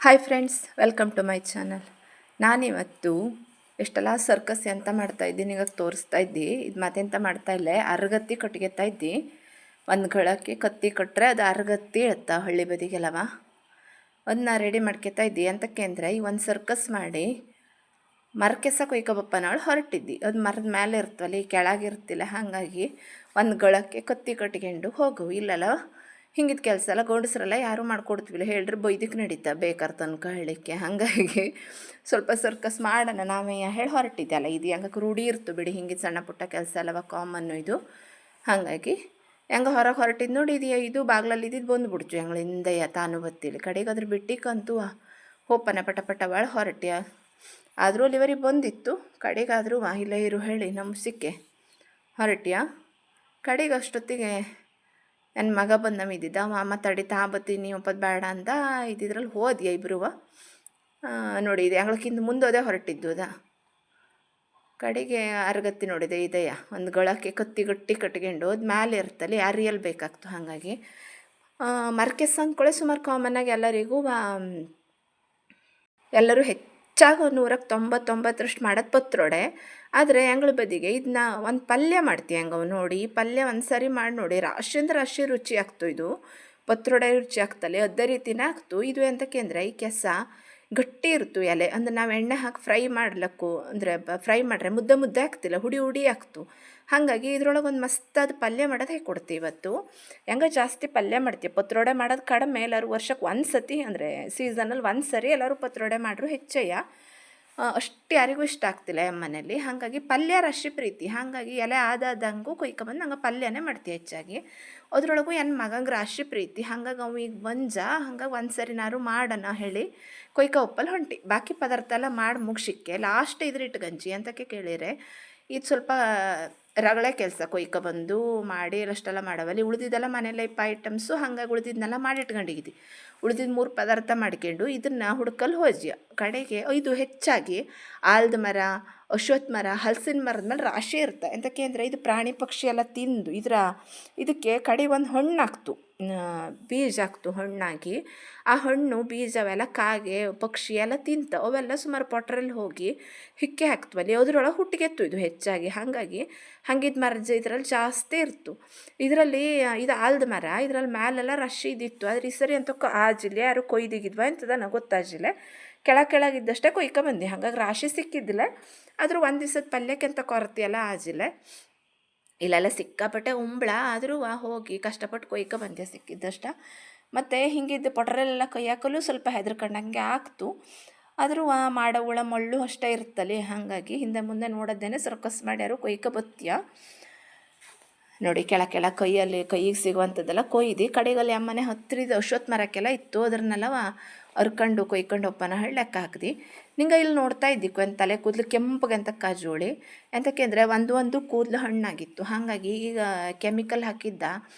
Hi friends, welcome to my channel. ನಾನಿವತ್ತು ಎಷ್ಟೆಲ್ಲ circus ಎಂತ ಮಾಡ್ತಾಯಿದ್ದೀನಿ ಈಗ ತೋರಿಸ್ತಾ ಇದ್ದಿ. ಇದು ಮತ್ತೆಂತ ಮಾಡ್ತಾಯಿಲ್ಲ, ಅರಗತ್ತಿ ಕಟ್ಗೆತಾ ಇದ್ದಿ. ಒಂದು ಗಳಕ್ಕೆ ಕತ್ತಿ ಕಟ್ಟರೆ ಅದು ಅರಗತ್ತಿ ಇಳುತ್ತಾ ಹಳ್ಳಿ ಬದಿಗೆಲ್ಲವ ಅದನ್ನ ರೆಡಿ ಮಾಡ್ಕೊತಾ ಇದ್ದಿ. ಅಂತಕ್ಕೆ ಅಂದರೆ ಈ ಒಂದು ಸರ್ಕಸ್ ಮಾಡಿ ಮರಕೆಸ ಕೊಯ್ಕೊಬಪ್ಪನಾಳು ಹೊರಟಿದ್ದಿ. ಅದು ಮರದ ಮೇಲೆ ಇರ್ತವಲ್ಲ, ಈ ಕೆಳಗಿರ್ತಿಲ್ಲ. ಹಾಗಾಗಿ ಒಂದು ಗಳಕ್ಕೆ ಕತ್ತಿ ಕಟ್ಕೊಂಡು ಹೋಗು. ಇಲ್ಲಲ್ಲ ಹಿಂಗಿದ ಕೆಲಸ ಎಲ್ಲ ಗೌಡಸ್ರೆಲ್ಲ ಯಾರೂ ಮಾಡ್ಕೊಡ್ತೀವಿಲ್ಲ, ಹೇಳ್ರಿ ಬೈದಕ್ಕೆ ನಡೀತಾ ಬೇಕಾರ್ ತನಕ ಹೇಳಲಿಕ್ಕೆ. ಹಾಗಾಗಿ ಸ್ವಲ್ಪ ಸರ್ಕಸ್ ಮಾಡೋಣ ನಾವೇ ಹೇಳಿ ಹೊರಟಿದ್ದೆ. ಅಲ್ಲ ಇದು ಹೆಂಗೆ ರೂಢಿ ಇರ್ತು ಬಿಡಿ, ಹಿಂಗಿದ ಸಣ್ಣ ಪುಟ್ಟ ಕೆಲಸ ಅಲ್ಲವ, ಕಾಮನ್ನು ಇದು. ಹಾಗಾಗಿ ಹೆಂಗೆ ಹೊರಗೆ ಹೊರಟಿದ್ದು ನೋಡಿ, ಇದು ಬಾಗ್ಲಲ್ಲಿ ಇದ್ದಿದ್ದು ಬಂದುಬಿಡ್ತು ಹೆಂಗಳಿಂದಯ್ಯ ತಾನು ಬತ್ತಿಲ್ಲ ಕಡೆಗೆ ಅದ್ರ ಬಿಟ್ಟಿಕ್ಕಂತೂ ಹೋಪನ ಪಟ ಪಟ ಒಳ ಹೊರಟ್ಯ. ಆದರೂ ಅಲ್ಲಿವರಿಗೆ ಬಂದಿತ್ತು. ಕಡೆಗಾದರೂ ಇಲ್ಲ ಇರು ಹೇಳಿ ನಮ್ಮ ಸಿಕ್ಕೆ ಹೊರಟ್ಯ. ಕಡೆಗೆ ಅಷ್ಟೊತ್ತಿಗೆ ನನ್ನ ಮಗ ಬಂದು ನಮ್ಮಿದ್ದಿದ್ದ, ಮಾಮ ತಡಿತಾ ಬತ್ತೀನಿ ಒಪ್ಪದು ಬೇಡ ಅಂತ ಇದ್ದಿದ್ರಲ್ಲಿ ಹೋದ್ಯ ಇಬ್ಬರು. ನೋಡಿ ಇದು ಹೆಂಗಳಕ್ಕಿಂತ ಮುಂದೋದೆ ಹೊರಟಿದ್ದು ಅದ. ಕಡೆಗೆ ಅರಗತ್ತಿ ನೋಡಿದೆ ಇದೆಯಾ ಒಂದು ಗಳಕ್ಕೆ ಕತ್ತಿ ಗಟ್ಟಿ ಕಟ್ಕೊಂಡು ಅದು ಮೇಲೆ ಇರ್ತಲ್ಲಿ ಅರಿಯಲ್ ಬೇಕಾಗ್ತು. ಹಾಗಾಗಿ ಮರ್ಕೆಸ್ ಅಂದ್ಕೊಳ್ಳೆ ಸುಮಾರು ಕಾಮನ್ನಾಗಿ ಎಲ್ಲರೂ ಹೆಚ್ಚಾಗಿ 199% ಮಾಡೋದು ಪತ್ರೊಡೆ. ಆದರೆ ಹೆಂಗಳ ಬದಿಗೆ ಇದನ್ನ ಒಂದು ಪಲ್ಯ ಮಾಡ್ತೀವಿ ಹೆಂಗವು ನೋಡಿ. ಈ ಪಲ್ಯ ಒಂದು ಸರಿ ಮಾಡಿ ನೋಡಿ, ರಾಶಿ ಅಂದ್ರೆ ರಾಶಿ ರುಚಿ ಆಗ್ತು. ಇದು ಪತ್ರೊಡೆ ರುಚಿ ಆಗ್ತಲ್ಲ ಅದೇ ರೀತಿನೇ ಆಗ್ತು. ಇದು ಎಂತಕ್ಕೆ ಅಂದರೆ ಈ ಕೆಸ ಗಟ್ಟಿ ಇರ್ತು ಎಲೆ, ಅಂದ್ರೆ ನಾವು ಎಣ್ಣೆ ಹಾಕಿ ಫ್ರೈ ಮಾಡ್ಲಕ್ಕು, ಅಂದರೆ ಫ್ರೈ ಮಾಡ್ರೆ ಮುದ್ದೆ ಮುದ್ದೆ ಆಗ್ತಿಲ್ಲ, ಹುಡಿ ಹುಡಿ ಆಗ್ತು. ಹಾಗಾಗಿ ಇದ್ರೊಳಗೆ ಒಂದು ಮಸ್ತಾದ ಪಲ್ಯ ಮಾಡೋದು ಹೇಗೆ ಕೊಡ್ತೀವಿ ಇವತ್ತು. ಹೆಂಗೆ ಜಾಸ್ತಿ ಪಲ್ಯ ಮಾಡ್ತೀವಿ, ಪತ್ರೊಡೆ ಮಾಡೋದು ಕಡಿಮೆ. ಎಲ್ಲರೂ ವರ್ಷಕ್ಕೆ ಒಂದು ಸತಿ ಅಂದರೆ ಸೀಸನಲ್ಲಿ ಒಂದು ಸರಿ ಎಲ್ಲರೂ ಪತ್ರೊಡೆ ಮಾಡ್ರು ಹೆಚ್ಚಯ್ಯ. ಅಷ್ಟು ಯಾರಿಗೂ ಇಷ್ಟ ಆಗ್ತಿಲ್ಲ ಮನೇಲಿ. ಹಾಗಾಗಿ ಪಲ್ಯ ರಾಶಿ ಪ್ರೀತಿ. ಹಾಗಾಗಿ ಎಲೆ ಆದಂಗೂ ಕೊಯ್ಕೊಂಬಂದು ಹಂಗೆ ಪಲ್ಯನೇ ಮಾಡ್ತೀವಿ ಹೆಚ್ಚಾಗಿ. ಅದ್ರೊಳಗೂ ನನ್ನ ಮಗಂಗೆ ರಾಶಿ ಪ್ರೀತಿ. ಹಾಗಾಗಿ ಅವು ಈಗ ಬಂಜ, ಹಂಗಾಗಿ ಒಂದು ಸರಿನಾರು ಮಾಡೋಣ ಹೇಳಿ ಒಪ್ಪಲ್ಲಿ ಹೊಂಟಿ. ಬಾಕಿ ಪದಾರ್ಥ ಎಲ್ಲ ಮಾಡಿ ಮುಗಿಸಿಕ್ಕೆ ಲಾಸ್ಟ್ ಇಟ್ಟ ಗಂಜಿ ಅಂತಕ್ಕೆ ಕೇಳಿರೆ ಇದು ಸ್ವಲ್ಪ ರಗಳೆ ಕೆಲಸ. ಬಂದು ಮಾಡಿ ಅಷ್ಟೆಲ್ಲ ಮಾಡವಲ್ಲಿ ಉಳಿದಿದ್ದೆಲ್ಲ ಮನೇಲೆ ಐಟಮ್ಸು. ಹಾಗಾಗಿ ಉಳಿದಿದ್ದನ್ನೆಲ್ಲ ಮಾಡಿ ಇಟ್ಕೊಂಡಿದ್ದಿ. ಉಳಿದಿದ್ದು 3 ಪದಾರ್ಥ ಮಾಡ್ಕೊಂಡು ಇದನ್ನು ಹುಡ್ಕಲ್ಲಿ ಹೋಜ್ಯ. ಕಡೆಗೆ ಇದು ಹೆಚ್ಚಾಗಿ ಆಲ್ದ ಮರ, ಅಶ್ವತ್ಥ ಮರ, ಹಲಸಿನ ಮರದ ಮೇಲೆ ರಾಶಿ ಇರುತ್ತೆ. ಎಂತಕ್ಕೆ ಅಂದರೆ ಇದು ಪ್ರಾಣಿ ಪಕ್ಷಿ ಎಲ್ಲ ತಿಂದು ಇದಕ್ಕೆ ಕಡೆ ಒಂದು ಹಣ್ಣು ಹಾಕ್ತು, ಬೀಜ ಹಾಕ್ತು ಹಣ್ಣಾಗಿ. ಆ ಹಣ್ಣು ಬೀಜವೆಲ್ಲ ಕಾಗೆ ಪಕ್ಷಿ ಎಲ್ಲ ತಿಂತ ಅವೆಲ್ಲ ಸುಮಾರು ಪೊಟ್ರಲ್ಲಿ ಹೋಗಿ ಹಿಕ್ಕೆ ಹಾಕ್ತವಲ್ಲಿ ಅದ್ರೊಳಗೆ ಹುಟ್ಟಿಗೆತ್ತು ಇದು ಹೆಚ್ಚಾಗಿ. ಹಾಗಾಗಿ ಹಂಗಿದ ಮರದ ಇದರಲ್ಲಿ ಜಾಸ್ತಿ ಇರ್ತು. ಇದರಲ್ಲಿ ಇದು ಆಲ್ದ ಮರ, ಇದರಲ್ಲಿ ಮ್ಯಾಲೆಲ್ಲ ರಶಿ ಇದಿತ್ತು. ಆದರೆ ಈ ಸರಿ ಅಂತ ಆಜಿಲ್ಲ, ಯಾರು ಕೊಯ್ದಿಗಿದ್ವ ಎಂತದ ನನಗೆ ಗೊತ್ತಾಜಿಲ್ಲ. ಕೆಳಗಿದ್ದಷ್ಟೇ ಕೊಯ್ಕೊಂಬಂದು. ಹಾಗಾಗಿ ರಾಶಿ ಸಿಕ್ಕಿದ್ದಿಲ್ಲ. ಆದರೂ ಒಂದು ದಿವಸದ ಪಲ್ಯಕ್ಕೆ ಅಂತ ಕೊರತೆಯಲ್ಲ ಆಜಿಲ್ಲ. ಇಲ್ಲೆಲ್ಲ ಸಿಕ್ಕಾಪಟ್ಟೆ ಉಂಬಳ, ಆದರೂ ಹೋಗಿ ಕಷ್ಟಪಟ್ಟು ಕೊಯ್ಕೊಂಬಂದೆ ಸಿಕ್ಕಿದ್ದಷ್ಟ. ಮತ್ತು ಹಿಂಗಿದ್ದು ಪೊಟ್ರಲ್ಲೆಲ್ಲ ಕೊಯ್ಯಾಕಲು ಸ್ವಲ್ಪ ಹೆದರ್ಕೊಂಡಂಗೆ ಆಗ್ತು. ಆದರೂ ಮಾಡೋ ಹುಳ ಮಳ್ಳು ಅಷ್ಟೇ ಇರ್ತಲ್ಲಿ. ಹಾಗಾಗಿ ಹಿಂದೆ ಮುಂದೆ ನೋಡೋದೇನೆ ಸರ್ಕಸ್ ಮಾಡ್ಯಾರು ಬತ್ತಿಯ ನೋಡಿ. ಕೆಳ ಕೈಗೆ ಸಿಗುವಂಥದ್ದೆಲ್ಲ ಕೊಯ್ದು ಕಡೆಗಲ್ಲಿ ಅಮ್ಮನೆ ಹತ್ತಿರದ ಅಶ್ವತ್ಥ ಮರಕ್ಕೆಲ್ಲ ಇತ್ತು. ಅದ್ರನ್ನೆಲ್ಲ ಅರ್ಕೊಂಡು ಕೊಯ್ಕೊಂಡು ಒಪ್ಪನ ಲೆಕ್ಕ ಹಾಕಿದೆ. ನಿಂಗೆ ಇಲ್ಲಿ ನೋಡ್ತಾ ಇದ್ದಿ ಒಂದು ತಲೆ ಕೂದಲು ಕೆಂಪಗಂತ ಕಾಜೋಳಿ. ಎಂತಕ್ಕೆ ಅಂದರೆ ಒಂದು ಕೂದಲು ಹಣ್ಣಾಗಿತ್ತು. ಹಾಗಾಗಿ ಈಗ ಕೆಮಿಕಲ್ ಹಾಕಿದ್ದ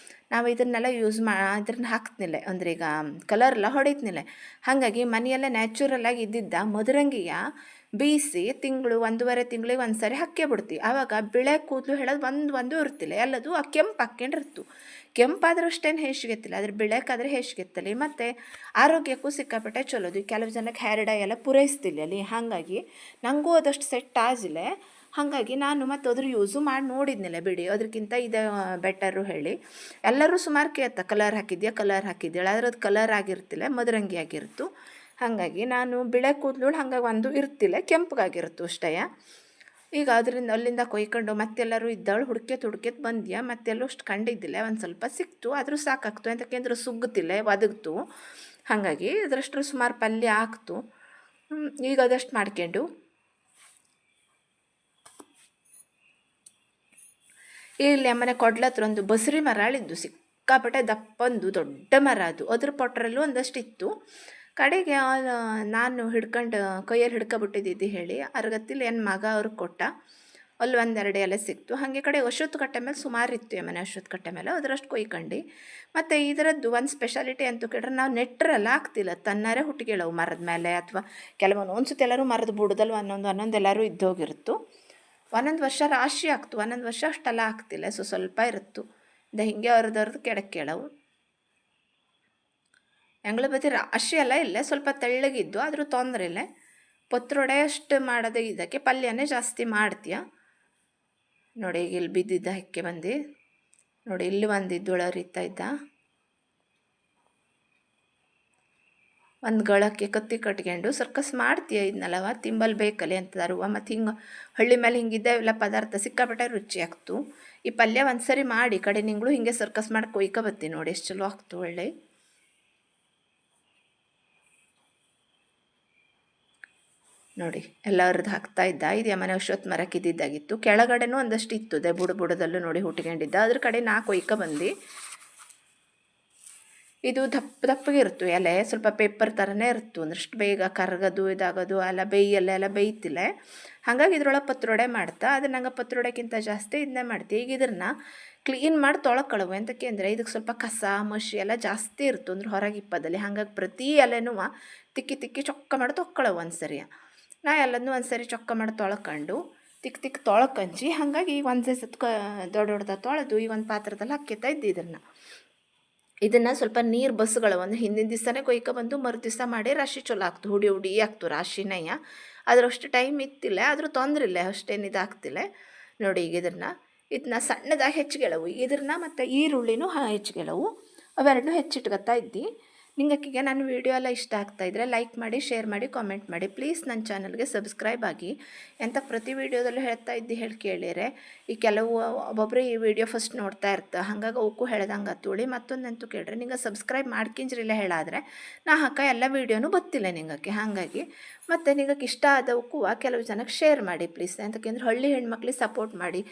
ನಾವು ಇದನ್ನೆಲ್ಲ ಇದನ್ನ ಹಾಕ್ತಿಲ್ಲ, ಅಂದರೆ ಈಗ ಕಲರೆಲ್ಲ ಹೊಡಿತ್ನಿಲ್ಲ. ಹಾಗಾಗಿ ಮನೆಯೆಲ್ಲ ನ್ಯಾಚುರಲಾಗಿ ಇದ್ದಿದ್ದ ಮಧುರಂಗಿಯ ಬೀಸಿ ತಿಂಗಳು 1.5 ತಿಂಗಳಿಗೆ ಒಂದು ಸರಿ ಹಾಕೇ ಬಿಡ್ತೀವಿ. ಆವಾಗ ಬಿಳೆ ಕೂದಲು ಹೇಳೋದು ಒಂದು ಇರ್ತಿಲ್ಲ, ಎಲ್ಲದು ಆ ಕೆಂಪು ಹಾಕ್ಕೊಂಡಿರ್ತು. ಕೆಂಪಾದ್ರೂ ಅಷ್ಟೇನು ಹೇಸಿಗೆತ್ತಿಲ್ಲ, ಆದರೆ ಬಿಳಕಾದ್ರೆ ಹೇಸಿಗೆತ್ತಲಿ. ಮತ್ತು ಆರೋಗ್ಯಕ್ಕೂ ಸಿಕ್ಕಾಪಟ್ಟೆ ಚಲೋದು. ಕೆಲವು ಜನಕ್ಕೆ ಹೇರ್ ಡೈ ಎಲ್ಲ ಪೂರೈಸ್ತಿಲ್ಲ ಅಲ್ಲಿ. ಹಾಗಾಗಿ ನನಗೂ ಅದಷ್ಟು ಸೆಟ್ ಆಗಿಲ್ಲ. ಹಾಗಾಗಿ ನಾನು ಮತ್ತು ಅದ್ರ ಯೂಸು ಮಾಡಿ ನೋಡಿದ್ನಿಲ್ಲ ಬಿಡಿ, ಅದಕ್ಕಿಂತ ಇದು ಬೆಟರು ಹೇಳಿ. ಎಲ್ಲರೂ ಸುಮಾರು ಕೇಳ್ತಾ ಕಲರ್ ಹಾಕಿದ್ಯಾಳ, ಆದರೆ ಅದು ಕಲರ್ ಆಗಿರ್ತಿಲ್ಲ, ಮಧುರಂಗಿ ಆಗಿರ್ತು. ಹಾಗಾಗಿ ನಾನು ಬಿಳೆ ಕೂದಲು ಹಾಗಾಗಿ ಒಂದು ಇರ್ತಿಲ್ಲ, ಕೆಂಪಗಾಗಿರುತ್ತು ಅಷ್ಟೇ. ಈಗ ಅದರಿಂದ ಅಲ್ಲಿಂದ ಕೊಯ್ಕೊಂಡು ಮತ್ತೆಲ್ಲರೂ ಇದ್ದವಳು ಹುಡ್ಕೆತ್ ಬಂದ್ಯಾ. ಮತ್ತೆಲ್ಲೂ ಅಷ್ಟು ಕಂಡಿದ್ದಿಲ್ಲ, ಒಂದು ಸ್ವಲ್ಪ ಸಿಕ್ತು, ಆದರೂ ಸಾಕಾಗ್ತು. ಎಂತಕ್ಕೆಂದ್ರೆ ಸುಗ್ಗುತ್ತಿಲ್ಲ, ಒದಗ್ತು. ಹಾಗಾಗಿ ಅದರಷ್ಟು ಸುಮಾರು ಪಲ್ಯ ಆಗ್ತು. ಈಗ ಅದಷ್ಟು ಮಾಡ್ಕೊಂಡು ಇಲ್ಲಿ ಅಮ್ಮನೆ ಕೊಡ್ಲತ್ರ ಒಂದು ಬಸರಿ ಮರ ಅಳಿದ್ದು, ಸಿಕ್ಕಾಪಟ್ಟೆ ದಪ್ಪಂದು ದೊಡ್ಡ ಮರ ಅದು. ಅದ್ರ ಪೊಟ್ರಲ್ಲೂ ಒಂದಷ್ಟು ಇತ್ತು. ಕಡೆಗೆ ನಾನು ಕೈಯಲ್ಲಿ ಹಿಡ್ಕೊಬಿಟ್ಟಿದ್ದಿದ್ದು ಹೇಳಿ ಅರಗತ್ತಿಲ್ಲ ನನ್ನ ಮಗ ಅವ್ರಿಗೆ ಕೊಟ್ಟ. ಅಲ್ಲಿ 1-2 ಎಲೆ ಸಿಕ್ತು. ಹಾಗೆ ಕಡೆ ಅಶ್ವತ್ಥ ಕಟ್ಟೆ ಮೇಲೆ ಸುಮಾರು ಇತ್ತು ಮನೆ ಅಶ್ವತ್ಥ ಕಟ್ಟೆ ಮೇಲೆ, ಅದರಷ್ಟು ಕೊಯ್ಕೊಂಡು. ಮತ್ತು ಇದರದ್ದು ಒಂದು ಸ್ಪೆಷಾಲಿಟಿ ಅಂತೂ ಕೇಳ್ರೆ, ನಾವು ನೆಟ್ಟರೆಲ್ಲ ಆಗ್ತಿಲ್ಲ, ತನ್ನಾರೇ ಹುಟ್ಟಿಗೆಳವು ಮರದ ಮೇಲೆ. ಅಥವಾ ಒಂದು ಸತಿ ಎಲ್ಲರೂ ಮರದ ಬುಡದಲ್ಲಿ ಒಂದೊಂದು ಎಲ್ಲರೂ ಇದ್ದೋಗಿರುತ್ತು. ಒಂದೊಂದು ವರ್ಷ ರಾಶಿ ಆಗ್ತು, ಒಂದೊಂದು ವರ್ಷ ಅಷ್ಟೆಲ್ಲ ಆಗ್ತಿಲ್ಲ, ಸ್ವಲ್ಪ ಇರುತ್ತು. ಹಿಂಗೆ ಅರ್ಧರ್ದು ಕೆಳಕ್ಕೆ ಕೇಳವು. ಎಂಗಳ ಬದಿ ರಾಶಿ ಎಲ್ಲ ಇಲ್ಲ, ಸ್ವಲ್ಪ ತೆಳ್ಳಗಿದ್ದು, ಆದರೂ ತೊಂದರೆ ಇಲ್ಲ. ಪತ್ರೊಡೆ ಅಷ್ಟು ಮಾಡೋದು ಇದಕ್ಕೆ ಪಲ್ಯನೇ ಜಾಸ್ತಿ ಮಾಡ್ತೀಯ ನೋಡಿ. ಈಗ ಇಲ್ಲಿ ಬಿದ್ದಿದ್ದ ಹೆಕ್ಕೆ ಬಂದು ನೋಡಿ, ಇಲ್ಲಿ ಒಂದಿದ್ದು ಉಳರಿತಾ ಇದ್ದ. ಒಂದು ಗಳಕ್ಕೆ ಕತ್ತಿ ಕಟ್ಕೊಂಡು ಸರ್ಕಸ್ ಮಾಡ್ತೀಯ ಇದನ್ನಲ್ಲವ, ತಿಂಬಲ್ ಬೇಕಲ್ಲಿ ಅಂತದಾರುವ. ಮತ್ತು ಹಿಂಗೆ ಹಳ್ಳಿ ಮೇಲೆ ಹಿಂಗಿದ್ದಾವೆಲ್ಲ ಪದಾರ್ಥ ಸಿಕ್ಕಾಪಟ್ಟೆ ರುಚಿ ಆಗ್ತು. ಈ ಪಲ್ಯ ಒಂದು ಸರಿ ಮಾಡಿ ಕಡೆ ನಿಂಗಳು ಹಿಂಗೆ ಸರ್ಕಸ್ ಮಾಡಿ ಕೊಯ್ಕ ಬತ್ತೀನಿ ನೋಡಿ, ಎಷ್ಟು ಚಲೋ ಆಗ್ತು ಒಳ್ಳೆ. ನೋಡಿ ಎಲ್ಲರದ್ದು ಹಾಕ್ತಾ ಇದ್ದ. ಇದು ಮನೆ ಅಶ್ವತ್ಥ ಮರಕ್ಕೆ ಇದ್ದಿದ್ದಾಗಿತ್ತು. ಕೆಳಗಡೆನೂ ಒಂದಷ್ಟು ಇತ್ತು, ಬುಡದಲ್ಲೂ ನೋಡಿ ಹುಟ್ಕೊಂಡಿದ್ದ. ಅದ್ರ ಕಡೆ ನಾ ಕೊಯ್ಕ ಬಂದು. ಇದು ದಪ್ಪಗೆ ಇರ್ತು ಎಲೆ, ಸ್ವಲ್ಪ ಪೇಪರ್ ಥರನೇ ಇರ್ತು, ಅಂದ್ರಷ್ಟು ಬೇಗ ಕರಗೋದು ಇದಾಗೋದು ಎಲ್ಲ ಎಲ್ಲ ಬೇಯ್ತಿಲ್ಲ. ಹಾಗಾಗಿ ಇದ್ರೊಳಗೆ ಪತ್ರೊಡೆ ಮಾಡ್ತಾ. ಅದು ನಂಗೆ ಪತ್ರೊಡೆಕ್ಕಿಂತ ಜಾಸ್ತಿ ಇದನ್ನೇ ಮಾಡ್ತೀವಿ. ಈಗ ಇದನ್ನು ಕ್ಲೀನ್ ಮಾಡಿ ತೊಳ್ಕೊಳ್ಳವು. ಎಂತಕ್ಕೆ ಅಂದರೆ ಇದಕ್ಕೆ ಸ್ವಲ್ಪ ಕಸ ಮಷಿ ಎಲ್ಲ ಜಾಸ್ತಿ ಇರ್ತು, ಅಂದ್ರೆ ಹೊರಗೆ ಇಪ್ಪದಲ್ಲಿ. ಹಾಗಾಗಿ ಪ್ರತಿ ಎಲೆನೂ ತಿಕ್ಕಿ ಚೊಕ್ಕ ಮಾಡಿ ತೊಕ್ಕೊಳ್ಳವು ಒಂದು ಸರಿ. ನಾ ಎಲ್ಲದನ್ನೂ ಒಂದು ಸರಿ ಚೊಕ್ಕ ಮಾಡಿ ತೊಳ್ಕೊಂಡು ತಿಕ್ಕಿ ತೊಳ್ಕಂಜಿ. ಹಾಗಾಗಿ ಈಗ ಒಂದು ಸತ್ ದೊಡ್ಡ ತೊಳೆದು ಈ ಒಂದು ಪಾತ್ರದಲ್ಲಿ ಹಾಕಿತ್ತಾ ಇದ್ದಿ. ಇದನ್ನು ಸ್ವಲ್ಪ ನೀರು ಬಸ್ಗಳು ಒಂದು ಹಿಂದಿನ ದಿವಸನೇ ಕೊಯ್ಕ ಬಂದು ದಿವಸ ಮಾಡಿ ರಾಶಿ ಚಲೋ ಆಗ್ತು, ಹುಡಿ ಆಗ್ತು ರಾಶಿನಯ್ಯ. ಅಷ್ಟು ಟೈಮ್ ಇತ್ತಿಲ್ಲ, ಆದರೂ ತೊಂದರೆ ಇಲ್ಲ, ಅಷ್ಟೇನು ಇದಾಗ್ತಿಲ್ಲ ನೋಡಿ. ಈಗ ಇದನ್ನ ಸಣ್ಣದಾಗಿ ಹೆಚ್ಚಿಗೆಳವು. ಇದನ್ನ ಮತ್ತು ಈರುಳ್ಳಿನೂ ಹೆಚ್ಚಿಗೆಳವು, ಅವೆರಡನ್ನೂ ಹೆಚ್ಚಿಟ್ಕೊತಾ ಇದ್ದಿ. ನಿಂಗಕ್ಕಿಗೆ ನನ್ನ ವೀಡಿಯೋ ಎಲ್ಲ ಇಷ್ಟ ಆಗ್ತಾಯಿದ್ರೆ ಲೈಕ್ ಮಾಡಿ, ಶೇರ್ ಮಾಡಿ, ಕಾಮೆಂಟ್ ಮಾಡಿ. ಪ್ಲೀಸ್ ನನ್ನ ಚಾನಲ್ಗೆ ಸಬ್ಸ್ಕ್ರೈಬ್ ಆಗಿ ಅಂತ ಪ್ರತಿ ವೀಡಿಯೋದಲ್ಲೂ ಹೇಳ್ತಾ ಇದ್ದಿ ಹೇಳಿ ಕೇಳಿರೆ. ಈ ಕೆಲವು ಒಬ್ಬೊಬ್ಬರು ಈ ವಿಡಿಯೋ ಫಸ್ಟ್ ನೋಡ್ತಾ ಇರ್ತಾ, ಹಾಗಾಗಿ ಅವಕ್ಕೂ ಹೇಳ್ದಂಗೆ ಹತ್ತುಳಿ. ಮತ್ತೊಂದಂತೂ ಕೇಳ್ರಿ, ನಿಂಗೆ ಸಬ್ಸ್ಕ್ರೈಬ್ ಮಾಡ್ಕಿಂಜ್ರಿಲ್ಲ ಹೇಳಾದರೆ ನಾ ಎಲ್ಲ ವೀಡಿಯೋನೂ ಗೊತ್ತಿಲ್ಲ ನಿಂಗಕ್ಕೆ. ಹಾಗಾಗಿ ಮತ್ತು ನಿಂಗಕ್ಕೆ ಇಷ್ಟ ಆದವಕ್ಕೂ ಕೆಲವು ಜನಕ್ಕೆ ಶೇರ್ ಮಾಡಿ ಪ್ಲೀಸ್. ಅಂತಕ್ಕಂದ್ರೆ ಹಳ್ಳಿ ಹೆಣ್ಮಕ್ಳಿಗೆ ಸಪೋರ್ಟ್ ಮಾಡಿ.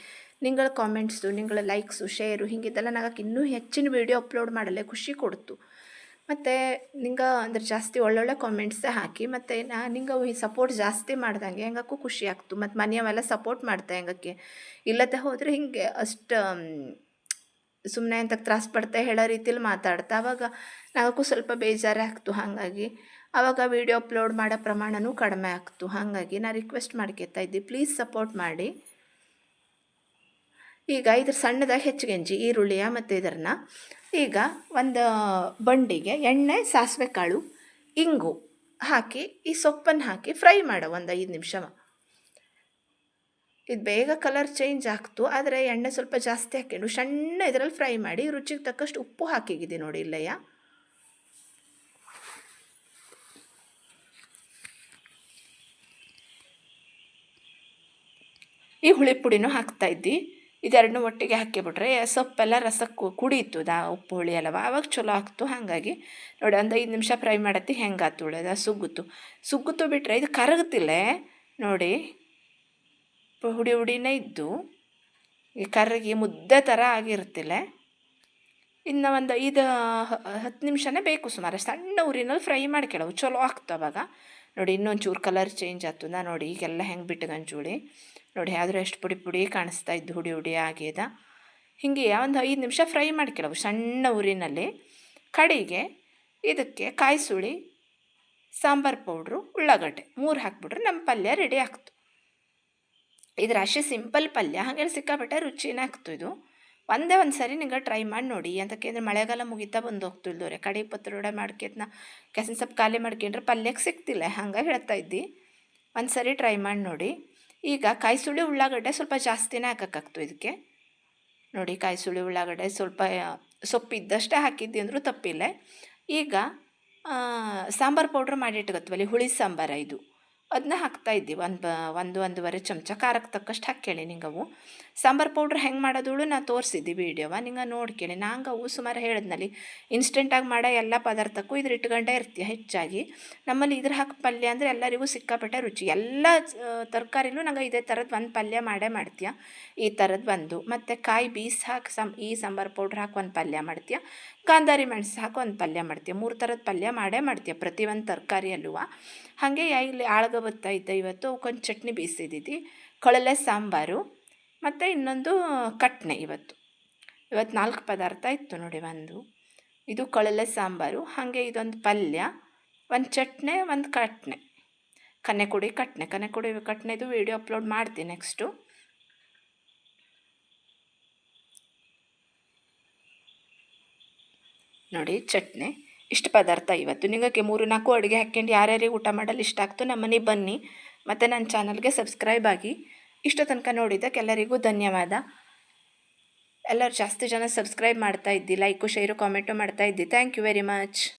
ನಿಂಗಳ ಕಾಮೆಂಟ್ಸು, ನಿಂಗಳ ಲೈಕ್ಸು, ಶೇರು ಹಿಂಗಿದ್ದೆಲ್ಲ ನನಗೆ ಇನ್ನೂ ಹೆಚ್ಚಿನ ವೀಡಿಯೋ ಅಪ್ಲೋಡ್ ಮಾಡಲ್ಲೇ ಖುಷಿ ಕೊಡ್ತು. ಮತ್ತು ನಿಂಗೆ ಅಂದ್ರೆ ಜಾಸ್ತಿ ಒಳ್ಳೊಳ್ಳೆ ಕಾಮೆಂಟ್ಸೇ ಹಾಕಿ. ಮತ್ತು ನಿಂಗೆ ಈ ಸಪೋರ್ಟ್ ಜಾಸ್ತಿ ಮಾಡ್ದಂಗೆ ಹೆಂಗಕ್ಕೂ ಖುಷಿ ಆಗ್ತು. ಮತ್ತು ಮನೆಯವೆಲ್ಲ ಸಪೋರ್ಟ್ ಮಾಡ್ತಾ ಹೆಂಗಕ್ಕೆ ಇಲ್ಲದೆ ಹೋದರೆ ಹಿಂಗೆ ಅಷ್ಟು ಸುಮ್ಮನೆ ಅಂತ ತ್ರಾಸ ಪಡ್ತಾ ಹೇಳೋ ರೀತಿಲಿ ಮಾತಾಡ್ತಾ ಆವಾಗ ನಾಗಕ್ಕೂ ಸ್ವಲ್ಪ ಬೇಜಾರೇ ಆಗ್ತು. ಹಾಗಾಗಿ ಆವಾಗ ವೀಡಿಯೋ ಅಪ್ಲೋಡ್ ಮಾಡೋ ಪ್ರಮಾಣವೂ ಕಡಿಮೆ ಆಗ್ತು. ಹಾಗಾಗಿ ನಾನು ರಿಕ್ವೆಸ್ಟ್ ಮಾಡ್ಕೊತಾ ಇದ್ದೆ, ಪ್ಲೀಸ್ ಸಪೋರ್ಟ್ ಮಾಡಿ. ಈಗ ಇದ್ರ ಸಣ್ಣದಾಗಿ ಹೆಚ್ಚಿಗೆಂಜಿ ಈರುಳ್ಳಿಯ ಮತ್ತು ಇದನ್ನು ಈಗ ಒಂದು ಬಂಡಿಗೆ ಎಣ್ಣೆ, ಸಾಸಿವೆ ಕಾಳು, ಇಂಗು ಹಾಕಿ ಈ ಸೊಪ್ಪನ್ನು ಹಾಕಿ ಫ್ರೈ ಮಾಡೋ ಒಂದು 5 ನಿಮಿಷ. ಇದು ಬೇಗ ಕಲರ್ ಚೇಂಜ್ ಆಗ್ತು, ಆದರೆ ಎಣ್ಣೆ ಸ್ವಲ್ಪ ಜಾಸ್ತಿ ಹಾಕಿಕೊಂಡು ಸಣ್ಣ ಇದರಲ್ಲಿ ಫ್ರೈ ಮಾಡಿ ರುಚಿಗೆ ತಕ್ಕಷ್ಟು ಉಪ್ಪು ಹಾಕಿದ್ದೀನಿ ನೋಡಿ ಇಲ್ಲಯ್ಯ. ಈ ಹುಳಿ ಪುಡಿನೂ ಹಾಕ್ತಾಯಿದ್ದಿ. ಇದೆರಡನ್ನೂ ಒಟ್ಟಿಗೆ ಹಾಕಿಬಿಟ್ರೆ ಸೊಪ್ಪೆಲ್ಲ ರಸಕ್ಕೆ ಕುಡೀತು, ಉಪ್ಪು ಹುಳಿ ಅಲ್ಲವ, ಆವಾಗ ಚಲೋ ಆಗ್ತು. ಹಾಗಾಗಿ ನೋಡಿ ಒಂದು 5 ನಿಮಿಷ ಫ್ರೈ ಮಾಡತ್ತಿ ಹೆಂಗೆ ಆತು ಉಳಿದ ಸುಗ್ಗುತ್ತು ಬಿಟ್ಟರೆ ಇದು ಕರಗುತ್ತಿಲ್ಲ ನೋಡಿ. ಹುಡಿನೇ ಇದ್ದು ಈ ಕರಗಿ ಮುದ್ದೆ ಥರ ಆಗಿರ್ತಿಲ್ಲ. ಇನ್ನು ಒಂದು 5-10 ನಿಮಿಷನೇ ಬೇಕು ಸುಮಾರು. ಸಣ್ಣ ಉರಿನಲ್ಲಿ ಫ್ರೈ ಮಾಡ್ಕೊಳ್ಳವು, ಚಲೋ ಆಗ್ತು ಅವಾಗ. ನೋಡಿ ಇನ್ನೊಂದು ಚೂರು ಕಲರ್ ಚೇಂಜ್ ಆಗ್ತದ ನೋಡಿ. ಈಗೆಲ್ಲ ಹೆಂಗೆ ಬಿಟ್ಟು ಗಂಜುಳಿ ನೋಡಿ, ಆದರೂ ಎಷ್ಟು ಪುಡಿ ಕಾಣಿಸ್ತಾ ಇದ್ದು, ಹುಡಿ ಆಗ್ಯದ. ಹೀಗೆ ಒಂದು 5 ನಿಮಿಷ ಫ್ರೈ ಮಾಡ್ಕೊಳ್ಳವು ಸಣ್ಣ ಉರಿನಲ್ಲಿ. ಕಡೆಗೆ ಇದಕ್ಕೆ ಕಾಯಿ ಸುಳಿ, ಸಾಂಬಾರು ಪೌಡ್ರು, ಉಳ್ಳಾಗಡ್ಡೆ 3 ಹಾಕ್ಬಿಟ್ರೆ ನಮ್ಮ ಪಲ್ಯ ರೆಡಿ ಆಗ್ತು. ಇದು ರಾಶಿ ಸಿಂಪಲ್ ಪಲ್ಯ, ಹಾಗೆ ಸಿಕ್ಕಾಪಟ್ಟೆ ರುಚಿನೇ ಆಗ್ತು. ಇದು ಒಂದೇ ಒಂದು ಸರಿ ನಿಂಗೆ ಟ್ರೈ ಮಾಡಿ ನೋಡಿ. ಅಂತಕ್ಕೆ ಮಳೆಗಾಲ ಮುಗಿತಾ ಬಂದು ಹೋಗ್ತಿಲ್ದವ್ರೆ. ಕಡೆ ಪತ್ರೊಡೆ ಮಾಡ್ಕೆತ್ನ ಕೆಸಿನ ಸೊಪ್ಪು ಖಾಲಿ ಮಾಡ್ಕೊಂಡ್ರೆ ಪಲ್ಯಕ್ಕೆ ಸಿಗ್ತಿಲ್ಲ, ಹಂಗೆ ಹೇಳ್ತಾ ಇದ್ದಿ. ಒಂದು ಸರಿ ಟ್ರೈ ಮಾಡಿ ನೋಡಿ. ಈಗ ಕಾಯಿ ಸುಳಿ ಉಳ್ಳಾಗಡ್ಡೆ ಸ್ವಲ್ಪ ಜಾಸ್ತಿನೇ ಹಾಕೋಕ್ಕಾಗ್ತು ಇದಕ್ಕೆ ನೋಡಿ. ಕಾಯಿ ಸುಳಿ ಉಳ್ಳಾಗಡ್ಡೆ ಸ್ವಲ್ಪ ಸೊಪ್ಪಿದ್ದಷ್ಟೇ ಹಾಕಿದ್ದಿ ಅಂದರೂ ತಪ್ಪಿಲ್ಲ. ಈಗ ಸಾಂಬಾರು ಪೌಡ್ರ್ ಮಾಡಿಟ್ಕೊತ್ವಲ್ಲಿ ಹುಳಿ ಸಾಂಬಾರ ಇದು, ಅದನ್ನ ಹಾಕ್ತಾಯಿದ್ದಿ. ಒಂದೂವರೆ ಚಮಚ ಖಾರಕ್ಕೆ ತಕ್ಕಷ್ಟು ಹಾಕ್ಕೇಳಿ ನಿಂಗವು. ಸಾಂಬಾರು ಪೌಡ್ರ್ ಹೆಂಗೆ ಮಾಡೋದಳು ನಾನು ತೋರಿಸಿದ್ದಿ ವೀಡಿಯೋವ, ನಿಂಗೆ ನೋಡ್ಕೇಳಿ. ಅವು ಸುಮಾರು ಹೇಳಿದ್ನಲ್ಲಿ ಇನ್ಸ್ಟೆಂಟಾಗಿ ಮಾಡೋ ಎಲ್ಲ ಪದಾರ್ಥಕ್ಕೂ ಇದ್ರ ಇಟ್ಕೊಂಡೇ ಇರ್ತೀಯ ಹೆಚ್ಚಾಗಿ. ನಮ್ಮಲ್ಲಿ ಇದ್ರ ಹಾಕಿ ಪಲ್ಯ ಅಂದರೆ ಎಲ್ಲರಿಗೂ ಸಿಕ್ಕಾಪಟ್ಟೆ ರುಚಿ. ಎಲ್ಲ ತರಕಾರಿಲೂ ನಂಗೆ ಇದೇ ಥರದ್ದು ಒಂದು ಪಲ್ಯ ಮಾಡ್ತೀಯ, ಈ ಥರದ್ದು ಒಂದು. ಮತ್ತು ಕಾಯಿ ಬೀಸ್ ಹಾಕಿ ಈ ಸಾಂಬಾರು ಪೌಡ್ರ್ ಹಾಕಿ ಒಂದು ಪಲ್ಯ ಮಾಡ್ತೀಯ, ಕಾಂದಾರಿ ಮೆಣಸು ಹಾಕಿ ಒಂದು ಪಲ್ಯ ಮಾಡ್ತೀಯ. 3 ಥರದ ಪಲ್ಯ ಮಾಡ್ತೀಯ ಪ್ರತಿ ಒಂದು ತರಕಾರಿಯಲ್ಲೂ. ಹಾಗೆ ಇಲ್ಲಿ ಆಳ್ಗ ಬತ್ತಾಯಿದ್ದ ಇವತ್ತು ಅವಕ್ಕೊಂದು ಚಟ್ನಿ ಬೀಸಿದ್ದಿದ್ದು, ಕಳಲೆ ಸಾಂಬಾರು ಮತ್ತು ಇನ್ನೊಂದು ಕಟ್ನೆ. ಇವತ್ತು 4 ಪದಾರ್ಥ ಇತ್ತು ನೋಡಿ. ಇದು ಕಳಲೆ ಸಾಂಬಾರು, ಹಾಗೆ ಇದೊಂದು ಪಲ್ಯ, ಒಂದು ಚಟ್ನೆ, ಒಂದು ಕಟ್ನೆ, ಕನ್ನೆಕುಡಿ ಕಟ್ನೆದು ವೀಡಿಯೋ ಅಪ್ಲೋಡ್ ಮಾಡ್ತೀನಿ ನೆಕ್ಸ್ಟು. ನೋಡಿ ಚಟ್ನಿ. ಇಷ್ಟು ಪದಾರ್ಥ ಇವತ್ತು ನಿಮಗೆ 3-4 ಅಡುಗೆ ಹಾಕ್ಕೊಂಡು ಯಾರ್ಯಾರಿಗೆ ಊಟ ಮಾಡಲು ಇಷ್ಟ ಆಗ್ತೋ ನಮ್ಮ ಮನೆಗೆ ಬನ್ನಿ ಮತ್ತು ನನ್ನ ಚಾನಲ್ಗೆ ಸಬ್ಸ್ಕ್ರೈಬ್ ಆಗಿ. ಇಷ್ಟು ತನಕ ನೋಡಿದ್ದಕ್ಕೆಲ್ಲರಿಗೂ ಧನ್ಯವಾದ. ಎಲ್ಲರೂ ಜಾಸ್ತಿ ಜನ ಸಬ್ಸ್ಕ್ರೈಬ್ ಮಾಡ್ತಾ ಇದ್ದಿ, ಲೈಕು ಶೇರು ಕಾಮೆಂಟು ಮಾಡ್ತಾ ಇದ್ದಿ. Thank you very much.